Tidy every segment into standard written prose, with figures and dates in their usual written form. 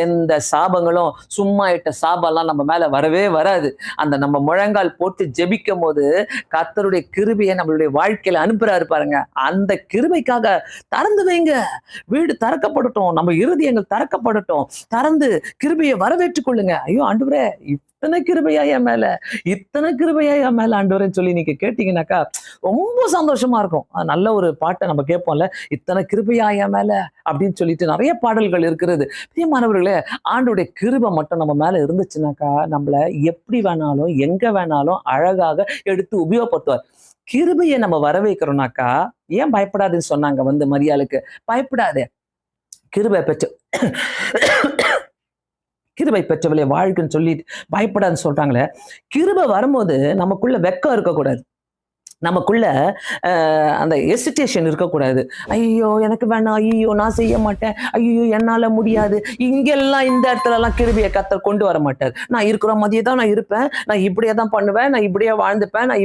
எந்த சாபங்களும் சும்மா இட்ட சாபம்லாம் நம்ம மேல வரவே வராது. அந்த நம்ம முழங்கால் போட்டு ஜெபிக்கும் போது கர்த்தருடைய கிருபையை நம்மளுடைய வாழ்க்கையில அனுப்புறாரு பாருங்க. அந்த கிருபைக்காக திறந்து வைங்க. வீடு திறக்கப்படட்டும், நம்ம இருதயங்கள் திறக்கப்படட்டும். திறந்து கிருபையை வரவேற்றுக் கொள்ளுங்க. ஐயோ ஆண்டவரே, இத்தனை கிருபையா என் மேல, இத்தனை கிருபையா என் மேல ஆண்டவரேன்னு சொல்லி நீங்க கேட்டீங்கன்னாக்கா ரொம்ப சந்தோஷமா இருக்கும். நல்ல ஒரு பாட்டை நம்ம கேட்போம்ல, இத்தனை கிருபையா என் மேல அப்படின்னு சொல்லிட்டு நிறைய பாடல்கள் இருக்கிறது. பிரியமானவர்களே, ஆண்டோடைய கிருபை மட்டும் நம்ம மேல இருந்துச்சுனாக்கா நம்மள எப்படி வேணாலும் எங்க வேணாலும் அழகாக எடுத்து உபயோகப்படுத்துவார். கிருபையை நம்ம வரவேற்கிறோம்னாக்கா, ஏன் பயப்படாதுன்னு சொன்னாங்க மரியாளுக்கு? பயப்படாதே, கிருபை பெற்று கிருபை பெற்றவளே வாழ்க்கைன்னு சொல்லி பயப்படாதுன்னு சொல்றாங்களே. கிருபை வரும்போது நமக்குள்ள வெக்கம் இருக்கக்கூடாது. நமக்குள்ள அந்த எசிட்டேஷன் இருக்கக்கூடாது. ஐயோ எனக்கு வேணாம், ஐயோ நான் செய்ய மாட்டேன், ஐயோ என்னால முடியாது. இங்கெல்லாம் இந்த இடத்துல எல்லாம் கிருபையை கர்த்தர் கொண்டு வர மாட்டார். நான் இருக்கிற மாதிரியே தான் நான் இருப்பேன், நான் இப்படியே தான் பண்ணுவேன், நான் இப்படியே வாழ்ந்துப்பேன், நான்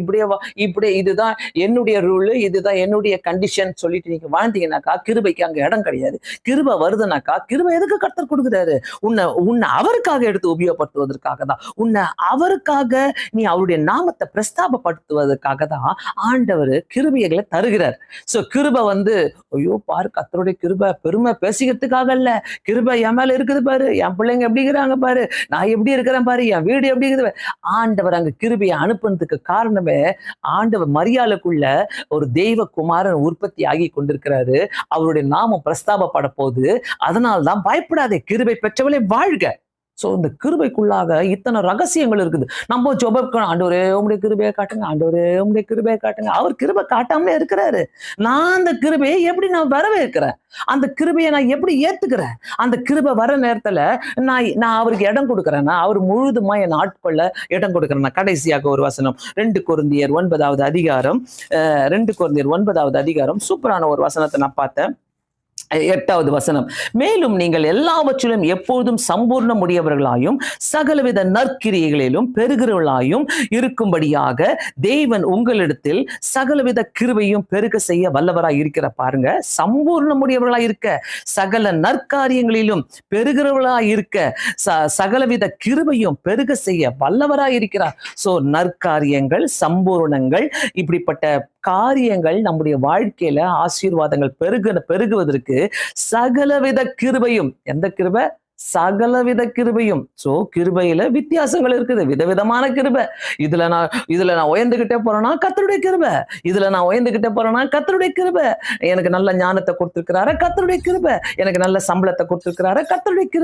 இப்படியே இதுதான் என்னுடைய ரூலு, இதுதான் என்னுடைய கண்டிஷன் சொல்லிட்டு நீங்க வாழ்ந்தீங்கன்னாக்கா கிருபைக்கு அங்க இடம் கிடையாது. கிருபை வருதுனாக்கா, கிருபை எதுக்கு கர்த்தர் கொடுக்குறாரு? உன்னை அவருக்காக எடுத்து உபயோகப்படுத்துவதற்காக தான். உன்னை அவருக்காக நீ அவருடைய நாமத்தை பிரஸ்தாபப்படுத்துவதற்காக தான் ஆண்டவர் கிருபைகளை தருகிறார். சோ கிருபை ஐயோ பாரு, கர்த்தருடைய கிருபை பெருமை பேசிக்கிறதுக்காக இல்ல. கிருபை என் மேல இருக்குது பாரு, என் பிள்ளைங்க எப்படி இருக்கிறாங்க பாரு, நான் எப்படி இருக்கிறேன் பாரு, என் வீடு எப்படி இருக்குது. ஆண்டவர் அங்க கிருபையை அனுப்புனதுக்கு காரணமே, ஆண்டவர் மரியாளுக்குள்ள ஒரு தெய்வ குமாரன் உற்பத்தி ஆகி கொண்டிருக்கிறாரு. அவருடைய நாமம் பிரஸ்தாபப்பட போகுது. அதனால்தான் பயப்படாதே, கிருபை பெற்றவளே வாழ்க. சோ இந்த கிருபைக்குள்ளாக இத்தனை ரகசியங்கள் இருக்குது. நம்ம ஜெபக்கணும், ஆண்டவரே உம்முடைய கிருபையை காட்டுங்க, ஆண்டவரே உம்முடைய கிருபையை காட்டுங்க. அவர் கிருபை காட்டாமலே இருக்கிறாரு. நான் அந்த கிருபையை எப்படி நான் வரவேற்கிறேன்? அந்த கிருபையை நான் எப்படி ஏத்துக்கிறேன்? அந்த கிருபை வர நேரத்துல நான் அவருக்கு இடம் கொடுக்குறேன்னா, அவர் முழுதுமா என் ஆட்கொள்ள இடம் கொடுக்குறேன். கடைசியாக ஒரு வசனம், 2 கொரிந்தியர் 9வது அதிகாரம், 2 கொரிந்தியர் 9வது அதிகாரம், சூப்பரான ஒரு வசனத்தை நான் பார்த்தேன். 8வது வசனம், மேலும் நீங்கள் எல்லாவற்றிலும் எப்போதும் சம்பூர்ண முடியவர்களாயும் சகலவித நற்கிரியைகளிலும் பெருகிறவர்களாயும் இருக்கும்படியாக தேவன் உங்களிடத்தில் சகலவித கிருபையும் பெருக செய்ய வல்லவராய் இருக்கிற பாருங்க. சம்பூர்ண முடியவர்களாய் இருக்க, சகல நற்காரியங்களிலும் பெருகிறவர்களாய் இருக்க, சகலவித கிருபையும் பெருக செய்ய வல்லவராய் இருக்கிறார். சோ நற்காரியங்கள், சம்பூர்ணங்கள், இப்படிப்பட்ட காரியங்கள் நம்முடைய வாழ்க்கையில ஆசீர்வாதங்கள் பெருகுவதற்கு சகலவித கிருபையும், எந்த கிருபை? சகலவித கிருபையும். சோ கிருபையில வித்தியாசங்கள் இருக்குது, விதவிதமான கிருபை. இதுல நான் உயர்ந்துகிட்டே போறேன்னா கர்த்தருடைய கிருபை, இதுல நான் உயர்ந்துகிட்டே போறேன்னா கர்த்தருடைய கிருபை. எனக்கு நல்ல ஞானத்தை கொடுத்திருக்கிறாரு, கர்த்தருடைய கிருபை. எனக்கு நல்ல சம்பளத்தை கொடுத்திருக்கிறாரு, கர்த்தருடைய கிருபை.